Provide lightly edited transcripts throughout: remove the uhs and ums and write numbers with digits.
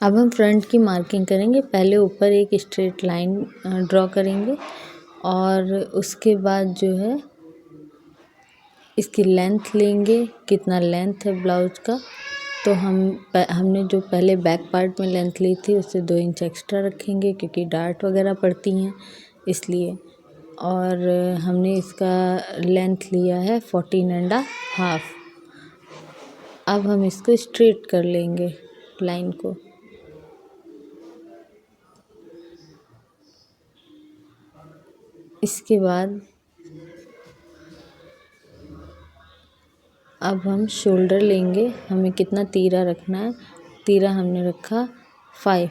अब हम फ्रंट की मार्किंग करेंगे। पहले ऊपर एक स्ट्रेट लाइन ड्रॉ करेंगे और उसके बाद जो है इसकी लेंथ लेंगे, कितना लेंथ है ब्लाउज का। तो हमने जो पहले बैक पार्ट में लेंथ ली थी उससे 2 इंच एक्स्ट्रा रखेंगे क्योंकि डार्ट वगैरह पड़ती हैं इसलिए। और हमने इसका लेंथ लिया है 14.5। अब हम इसको स्ट्रेट कर लेंगे लाइन को। इसके बाद अब हम शोल्डर लेंगे। हमें कितना तीरा रखना है, तीरा हमने रखा 5।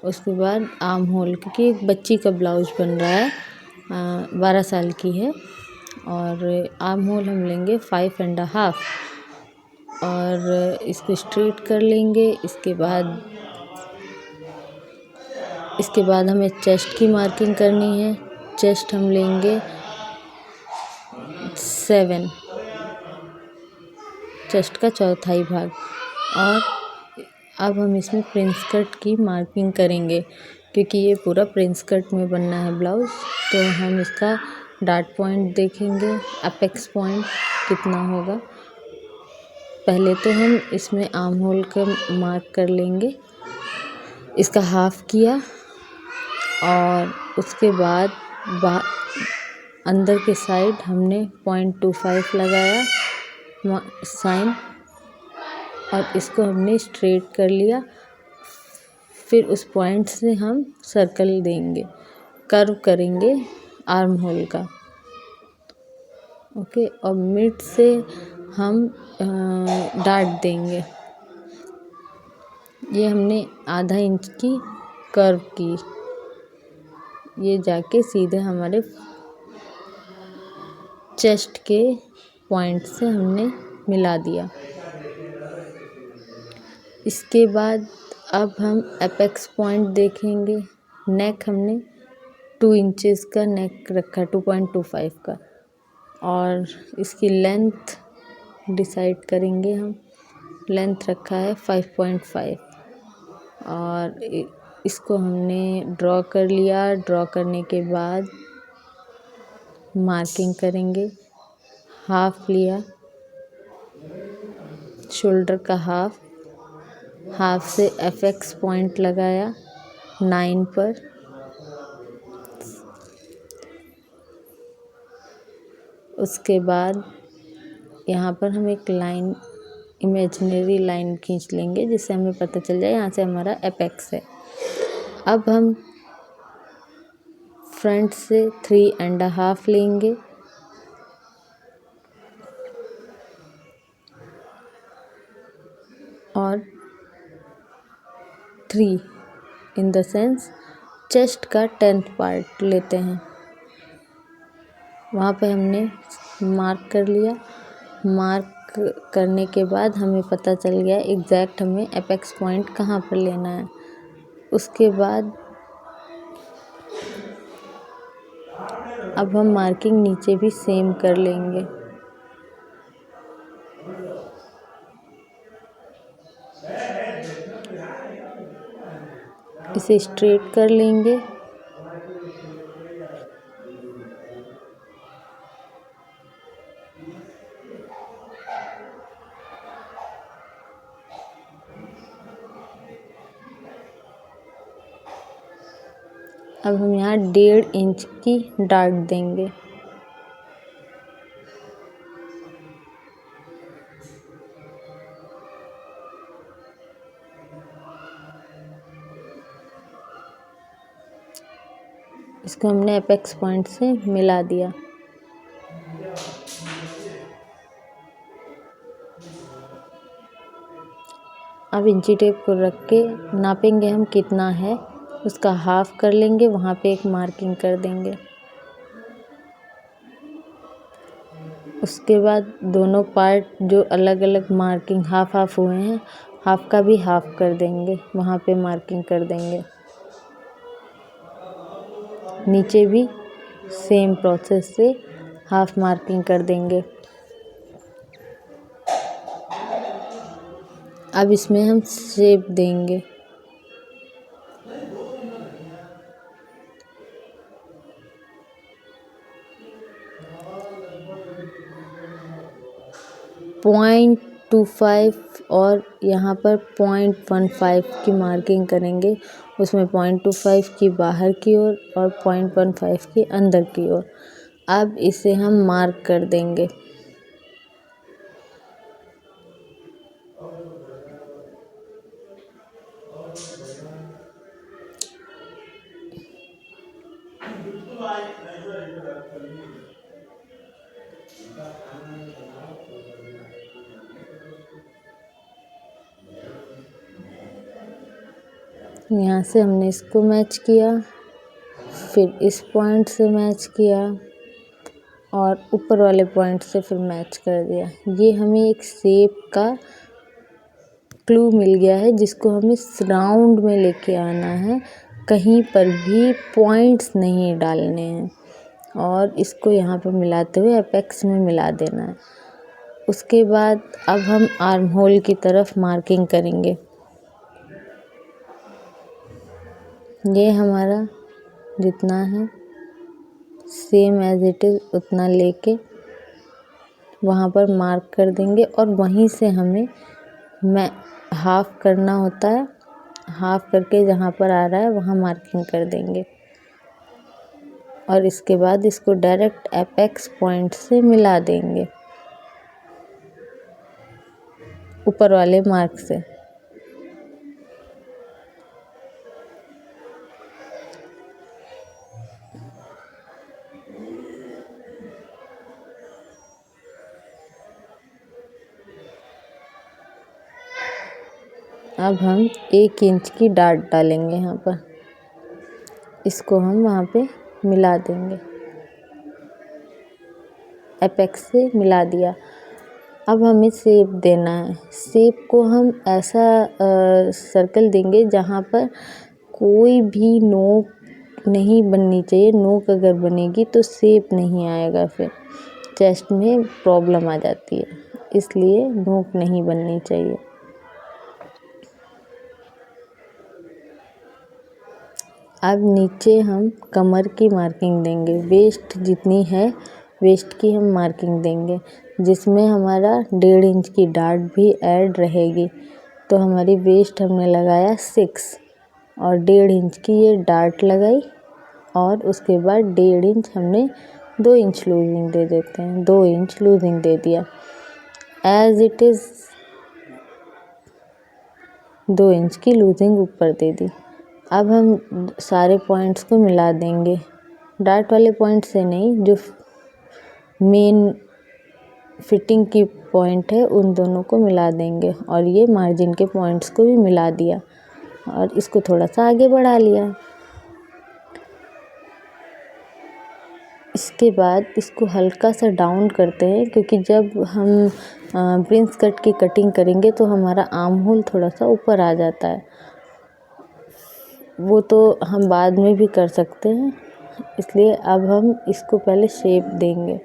उसके बाद आर्म होल, क्योंकि एक बच्ची का ब्लाउज बन रहा है, 12 साल की है। और आर्म होल हम लेंगे 5.5 और इसको स्ट्रेट कर लेंगे। इसके बाद हमें चेस्ट की मार्किंग करनी है। चेस्ट हम लेंगे 7, चेस्ट का चौथाई भाग। और अब हम इसमें प्रिंस कट की मार्किंग करेंगे क्योंकि ये पूरा प्रिंस कट में बनना है ब्लाउज। तो हम इसका डार्ट पॉइंट देखेंगे, अपेक्स पॉइंट कितना होगा। पहले तो हम इसमें आर्म होल का मार्क कर लेंगे, इसका हाफ किया और उसके बाद अंदर के साइड हमने 0.25 लगाया साइन और इसको हमने स्ट्रेट कर लिया। फिर उस पॉइंट से हम सर्कल देंगे, कर्व करेंगे आर्म होल का। ओके, और मिड से हम डार्ट देंगे। ये हमने आधा इंच की कर्व की, ये जाके सीधे हमारे चेस्ट के पॉइंट से हमने मिला दिया। इसके बाद अब हम एपेक्स पॉइंट देखेंगे। नेक हमने 2 इंचेस का नेक रखा, 2.25 का। और इसकी लेंथ डिसाइड करेंगे हम। लेंथ रखा है 5.5 और इसको हमने ड्रॉ कर लिया। ड्रॉ करने के बाद मार्किंग करेंगे। हाफ लिया, शोल्डर का हाफ से एपेक्स पॉइंट लगाया 9 पर। उसके बाद यहाँ पर हम एक लाइन, इमेजिनरी लाइन खींच लेंगे जिससे हमें पता चल जाए यहाँ से हमारा एपेक्स है। अब हम फ्रंट से 3.5 लेंगे और 3 इन द सेंस चेस्ट का 10th पार्ट लेते हैं। वहाँ पे हमने मार्क कर लिया। मार्क करने के बाद हमें पता चल गया एग्जैक्ट हमें एपेक्स पॉइंट कहाँ पर लेना है। उसके बाद अब हम मार्किंग नीचे भी सेम कर लेंगे। इसे स्ट्रेट कर लेंगे। अब हम यहाँ 1.5 इंच की डार्ट देंगे। इसको हमने एपेक्स पॉइंट से मिला दिया। अब इंची टेप को रख के नापेंगे हम कितना है, उसका हाफ कर लेंगे, वहाँ पे एक मार्किंग कर देंगे। उसके बाद दोनों पार्ट जो अलग अलग मार्किंग हाफ हुए हैं, हाफ का भी हाफ कर देंगे, वहाँ पे मार्किंग कर देंगे। नीचे भी सेम प्रोसेस से हाफ मार्किंग कर देंगे। अब इसमें हम शेप देंगे। 0.25 और यहाँ पर 0.15 की मार्किंग करेंगे। उसमें 0.25 की बाहर की ओर और 0.15 की अंदर की ओर। अब इसे हम मार्क कर देंगे। यहाँ से हमने इसको मैच किया, फिर इस पॉइंट से मैच किया और ऊपर वाले पॉइंट से फिर मैच कर दिया। ये हमें एक शेप का क्लू मिल गया है जिसको हमें इस राउंड में लेके आना है। कहीं पर भी पॉइंट्स नहीं डालने हैं और इसको यहाँ पर मिलाते हुए एपेक्स में मिला देना है। उसके बाद अब हम आर्म होल की तरफ मार्किंग करेंगे। ये हमारा जितना है सेम एज इट इज़ उतना लेके वहाँ पर मार्क कर देंगे और वहीं से हमें हाफ करना होता है। हाफ करके जहाँ पर आ रहा है वहाँ मार्किंग कर देंगे और इसके बाद इसको डायरेक्ट एपेक्स पॉइंट से मिला देंगे ऊपर वाले मार्क से। अब हम 1 इंच की डाट डालेंगे यहाँ पर। इसको हम वहाँ पे मिला देंगे, एपेक्स से मिला दिया। अब हमें शेप देना है। शेप को हम ऐसा सर्कल देंगे जहाँ पर कोई भी नोक नहीं बननी चाहिए। नोक अगर बनेगी तो शेप नहीं आएगा, फिर चेस्ट में प्रॉब्लम आ जाती है, इसलिए नोक नहीं बननी चाहिए। अब नीचे हम कमर की मार्किंग देंगे। वेस्ट जितनी है वेस्ट की हम मार्किंग देंगे, जिसमें हमारा 1.5 इंच की डाट भी ऐड रहेगी। तो हमारी वेस्ट हमने लगाया 6 और 1.5 इंच की ये डाट लगाई और उसके बाद 1.5 इंच हमने 2 इंच लूजिंग दे देते हैं। 2 इंच लूजिंग दे दिया एज इट इज़। 2 इंच की लूजिंग ऊपर दे दी। अब हम सारे पॉइंट्स को मिला देंगे। डार्ट वाले पॉइंट से नहीं, जो मेन फिटिंग की पॉइंट है उन दोनों को मिला देंगे और ये मार्जिन के पॉइंट्स को भी मिला दिया और इसको थोड़ा सा आगे बढ़ा लिया। इसके बाद इसको हल्का सा डाउन करते हैं, क्योंकि जब हम प्रिंस कट की कटिंग करेंगे तो हमारा आर्म होल थोड़ा सा ऊपर आ जाता है। वो तो हम बाद में भी कर सकते हैं, इसलिए अब हम इसको पहले शेप देंगे।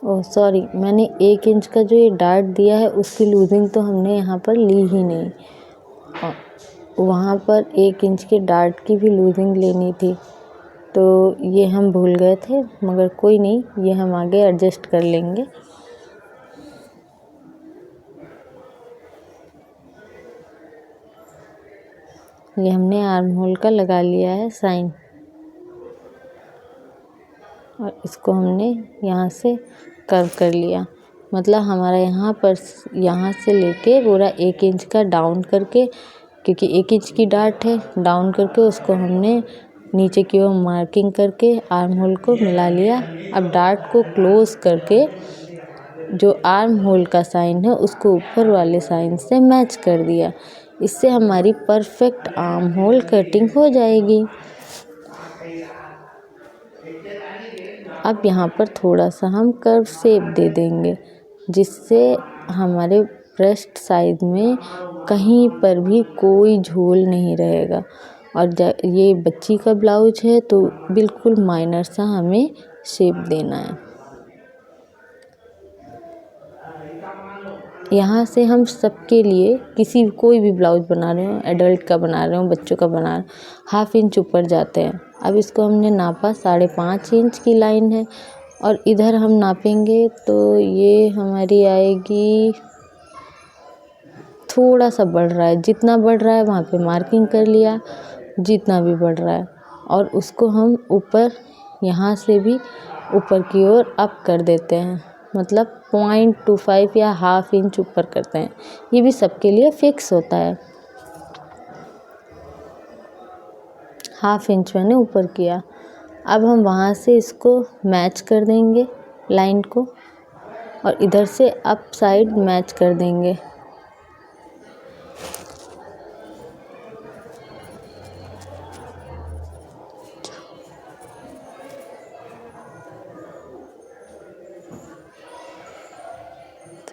ओह सॉरी, मैंने 1 इंच का जो ये डार्ट दिया है उसकी लूजिंग तो हमने यहाँ पर ली ही नहीं। वहाँ पर 1 इंच के डार्ट की भी लूजिंग लेनी थी, तो ये हम भूल गए थे, मगर कोई नहीं, ये हम आगे एडजस्ट कर लेंगे। ये हमने आर्म होल का लगा लिया है साइन और इसको हमने यहाँ से कर्व कर लिया। मतलब हमारा यहाँ से लेके पूरा 1 इंच का डाउन करके, क्योंकि 1 इंच की डाट है, डाउन करके उसको हमने नीचे की ओर मार्किंग करके आर्म होल को मिला लिया। अब डाट को क्लोज करके जो आर्म होल का साइन है उसको ऊपर वाले साइन से मैच कर दिया। इससे हमारी परफेक्ट आर्म होल कटिंग हो जाएगी। अब यहाँ पर थोड़ा सा हम कर्व शेप दे देंगे, जिससे हमारे ब्रेस्ट साइड में कहीं पर भी कोई झोल नहीं रहेगा। और ये बच्ची का ब्लाउज है तो बिल्कुल माइनर सा हमें शेप देना है। यहाँ से हम सबके लिए कोई भी ब्लाउज बना रहे हो, एडल्ट का बना रहे हो, बच्चों का बना रहे हो, 1/2 इंच ऊपर जाते हैं। अब इसको हमने नापा, 5.5 इंच की लाइन है और इधर हम नापेंगे तो ये हमारी आएगी, थोड़ा सा बढ़ रहा है, जितना बढ़ रहा है वहाँ पे मार्किंग कर लिया, जितना भी बढ़ रहा है, और उसको हम ऊपर यहाँ से भी ऊपर की ओर अप कर देते हैं, मतलब 0.25 या 1/2 इंच ऊपर करते हैं। ये भी सबके लिए फिक्स होता है। 1/2 इंच मैंने ऊपर किया। अब हम वहाँ से इसको मैच कर देंगे लाइन को, और इधर से अप साइड मैच कर देंगे।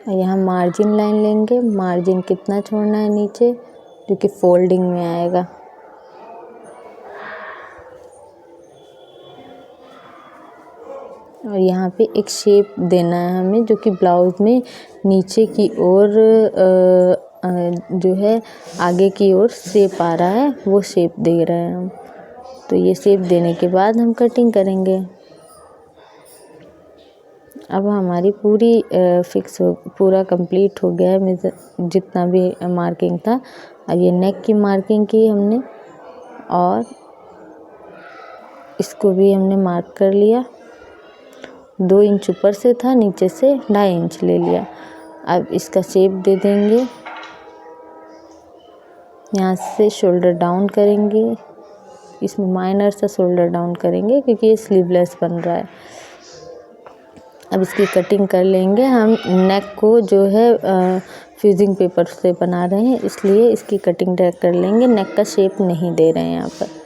यहाँ मार्जिन लाइन लेंगे, मार्जिन कितना छोड़ना है नीचे, जो कि फोल्डिंग में आएगा। और यहाँ पे एक शेप देना है हमें, जो कि ब्लाउज में नीचे की ओर जो है आगे की ओर शेप आ रहा है, वो शेप दे रहे हैं हम। तो ये शेप देने के बाद हम कटिंग करेंगे। अब हमारी पूरा कंप्लीट हो गया है, जितना भी मार्किंग था। अब ये नेक की मार्किंग की हमने, और इसको भी हमने मार्क कर लिया। 2 इंच ऊपर से था, नीचे से 2.5 इंच ले लिया। अब इसका शेप दे देंगे, यहाँ से शोल्डर डाउन करेंगे, इसमें माइनर सा शोल्डर डाउन करेंगे क्योंकि ये स्लीवलेस बन रहा है। अब इसकी कटिंग कर लेंगे। हम नेक को जो है फ्यूजिंग पेपर से बना रहे हैं, इसलिए इसकी कटिंग डायरेक्ट कर लेंगे, नेक का शेप नहीं दे रहे हैं यहाँ पर।